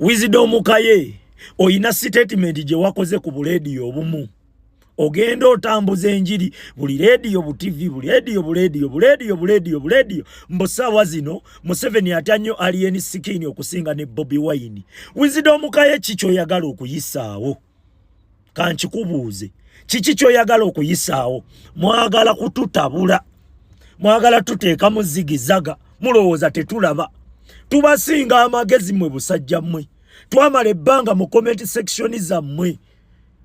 Wisdom Kaye oyina statement gye wakoze ku buleediyo obumu ogenda otambuza enjiri buli leediyo bu TV buleediyo mbosaawa zino Museveni atannyo alien sikini okusinga ne Bobi Wine. Wisdom Kaye kicho yagala okuyisaawo kankikubuuze kiki kyoyagala okuyisaawo? Mwagala kututabula, mwagala tuteeka mu zigizaga, mulowooza tetulaba. Tubasinga amagezi mwe busajja mmwe. Twamala ebbanga mu comment section zammwe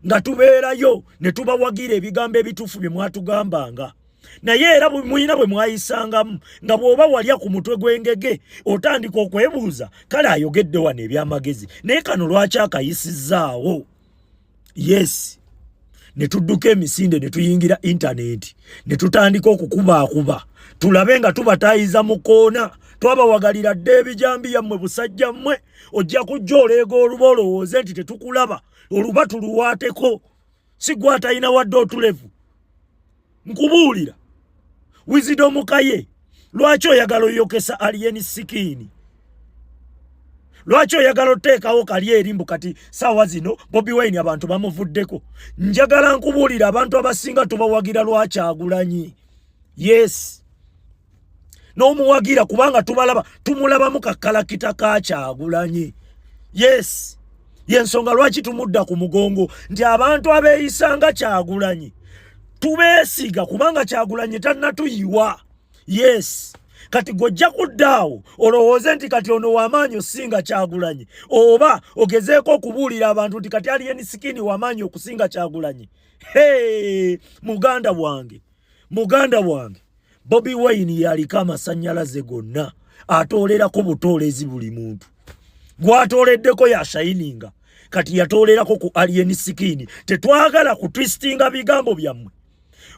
nga tubeerayo ne tubawagira ebigambo ebituufu bye mwatugambanga. Naye era muyina bwe mwayisangamu nga bw'oba walya ku mutwe gw'engege otandika okwebuuza kale ayogedde wano ebyamagezi naye kano lwaki akayisizaawo? Yes. Ne tudduka emisinde ne tuyingira internet ne tutandika okukubaakuba tulabe nga tubataayiza mu koona twabawagalira dde ebijambi yammwe busajja mmwe ojja kujja oleega oluba olowooze nti tetukulaba oluba tuluwaateko si gwe atalina wadde otulevu. Nkubuulira Wisdom Kaye lwaki oyagala oyokesa alien sikini? Lwaki oyagala oteekawo kali erimbu kati saawa zino Bobi Wine abantu bamuvuddeko? Njagala nkubuulira abantu abasinga tubawagira lwaki Agulanyi. Yes. N'omuwagira kubanga tumulabamu kakalakita ka Kyagulanyi. Yes. Yensonga lwaki tumudda ku mugongo nti abantu abeeyisanga Kyagulanyi tubeesiga kubanga Kyagulanyi tannatuyiwa. Yes. Kati gojja kuddaawo olowooze nti kati ono w'amaanyi osinga Kyagulanyi oba ogezeeko okubuulira abantu nti kati alien sikini w'amaanyi okusinga Kyagulanyi. Hey, muganda wange Bobi Wine yaliko amasannyalaze gonna atoolerako butoolezi buli muntu. Gwatooleddeko ya shininga kati yatoolerako ku alien sikini. Tetwagala kutwistinga bigambo byammwe.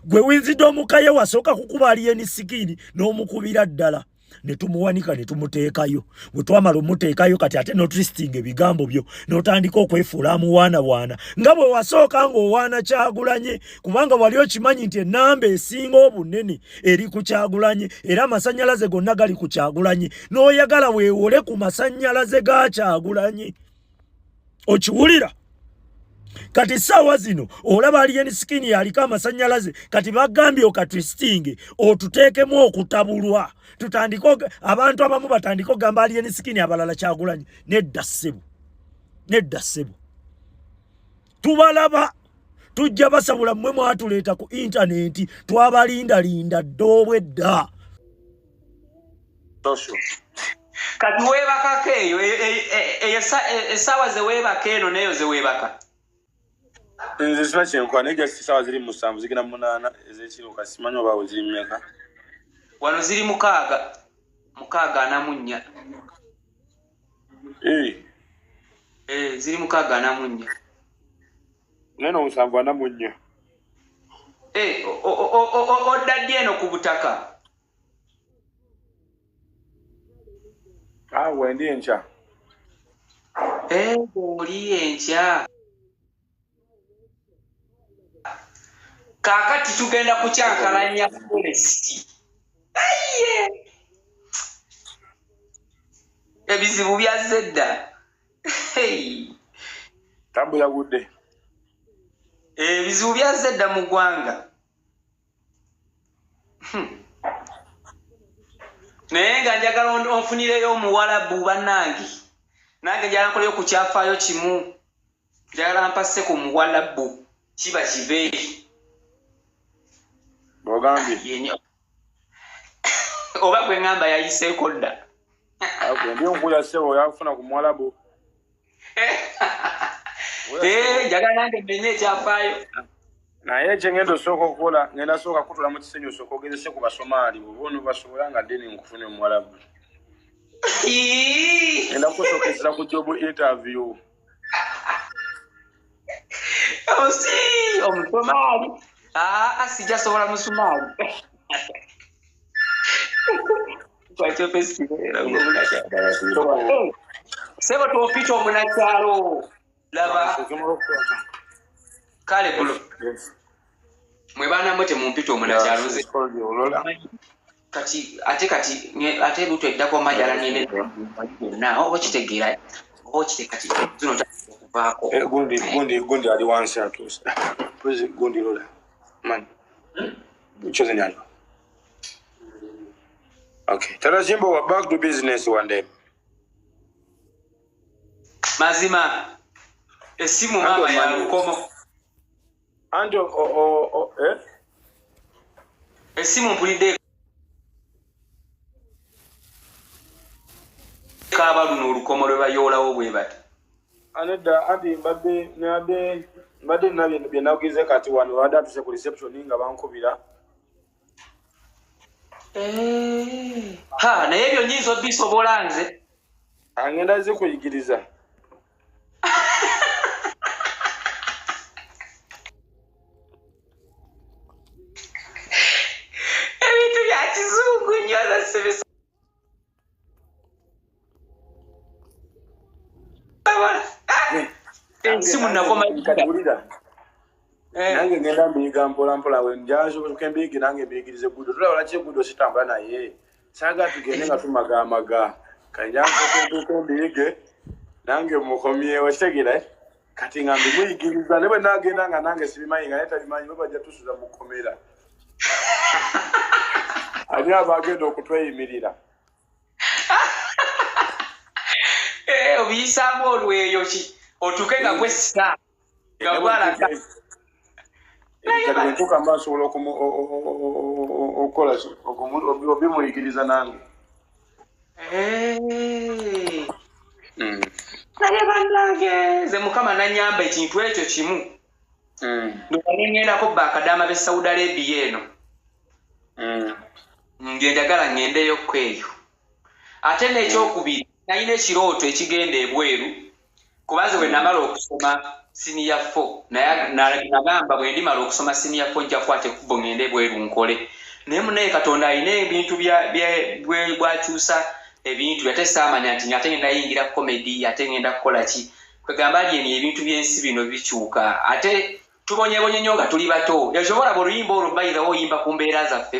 Gwe Wisdom Kaye wasooka kukuba alien sikini n'omukubira ddala ne tumuwanika ne tumuteekayo. Bwe twamala omuteekayo kati ate notwisting ebigambo byo n'otandika okwefuula amuwaana nga bwe wasooka ng'owaana Kyagulanyi kubanga wali okimanyi nti ennamba esinga obunene eri ku Kyagulanyi era amasannyalaze gonna gali ku Kyagulanyi n'oyagala weewole ku masannyalaze ga Kyagulanyi. Okiwulira? Kati saawa zino olaba alien sikini yaliko amasannyalaze kati bagambye okatwistinge otuteekemu okutabulwa tutandiko abantu abamu batandika ogamba alien sikini abalala Kyagulanyi. Nedda ssebo tubalaba tujja basabula mmwe mwatuleeta ku internet twabalindalinda ddobwedda. Kati weebakako eyo essaawa ze weebaka eno neyo ze weebaka nze sina kyenkwa naye just essaawa ziri 7 zigenda 8 ez'ekiro kasimanyi oba ziri mmeka. Wano ziri 6:4. Ziri 6:4. Neno 7:4. Odda ddi eno ku butaka? Wendi enkya. Oli enkya. Kakati tugenda kukyankalanya forest. Ebizibu byazze dda. Tambula gudde. Ebizibu byazze dda mu ggwanga. Naye nga njagala onfunireyo omuwalabu bannange. Nange njagala nkoleyo ku kyafaayo kimu. Njagala mpasse ku muwalabu kiba kibeeri. Bogambye. Oba gwe ngamba yayiseeko dda. Ndio nkuya sebo yafuna ku muwalabu. Njagala nange mmenye ekyafaayo. Naye kyengenda osooka okukola ngenda sooka kutula mu kisenyi osooka ogezese ku Basomaali bwobono basobola nga ddeni nkufune omuwalabu. Ngenda kusookeseza ku job interview. Osi Omusomaali. Sijja sobola Musomaali. Sebo tuopita omunakyalo. Laba. Kale bulo. Mwe baana mwe temumpita omunakyalo ze. Kati ate buto eddako majala nene. Na oba kitegeera. ochi kati zino takuvaako gundi ali wansi atuusa kwezi gundi lola man choose nyalo okay tara Jimbo wa back to business one day mazima esimu mama ya lukomo ando esimu mpulidde Okukuba Luno olukomo lwe bayoolawo bwe bati aneda andi mbadde nabye byenagize kati wano wadde atuse ku reception nga bankubira naye ebyo nyinza obisobola nze angenda zikuyigiriza ebintu bya kizungu nnyo zasebesa simu nakoma nange ngenda mbiyiga mpolampola wenjasobola mbiyigi nange mbiyigirize gudo tulaba laki gudo sitambula naye saaga tugende nga tumagaamaga kanjansokentuuka mbiyige nange mukomyewo kitegeera kati nga mbimuyigiriza ne bwe nagenda nga nange sibimanyi nga naye tabimanyi bebajja tusuza mu kkomera ani abagenda okutweyimirira obiyisaamu olweyo ki otuuke nga gwesita nga gwalaga ntuka mbasobola okukola obimuyigiriza nange naye bannange nze mukama nanyamba ekintu ekyo kimu ngengendako bakadaama b'e Saudi Arabia eno ngenjagala ngendeyokko eyo ate n'ekyokubiri nalina ekirooto ekigenda ebweru kubaze bwe namala okusoma senior 4 naye nagamba bwe ndimala okusoma senior 4 nja kukwata ekkubo ngende ebweru nkole naye munaye Katonda alina ebintu bwakyusa ebintu ate saamanya nti ate ngenda yingira comedy ate ngenda kukola ki kwegamba lyeni ebintu by'ensi bino bikyuka ate tubonyebonye nnyo nga tuli bato ezobola oluyimba olwo bayirawo oyimba ku mbeera zaffe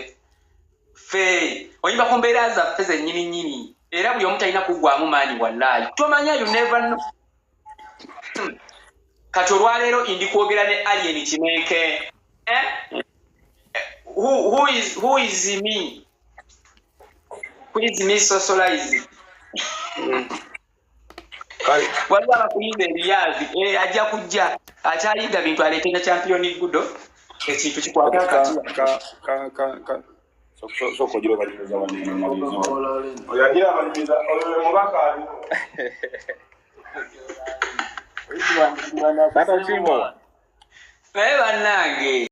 oyimba ku mbeera zaffe zennyini nnyini era buli omu talina kuggwamu maanyi wallaayi tomanya you never know kati olwaleero ndi kwogera ne alien kimenke who is me socialize waliwo abakuyimba ebiyazi ajja kujja akyayiga bintu aleetenda champion gudo ekintu kikwata kati sokogira obalimiza oyagira abalimiza mubaka aliwo naye bannange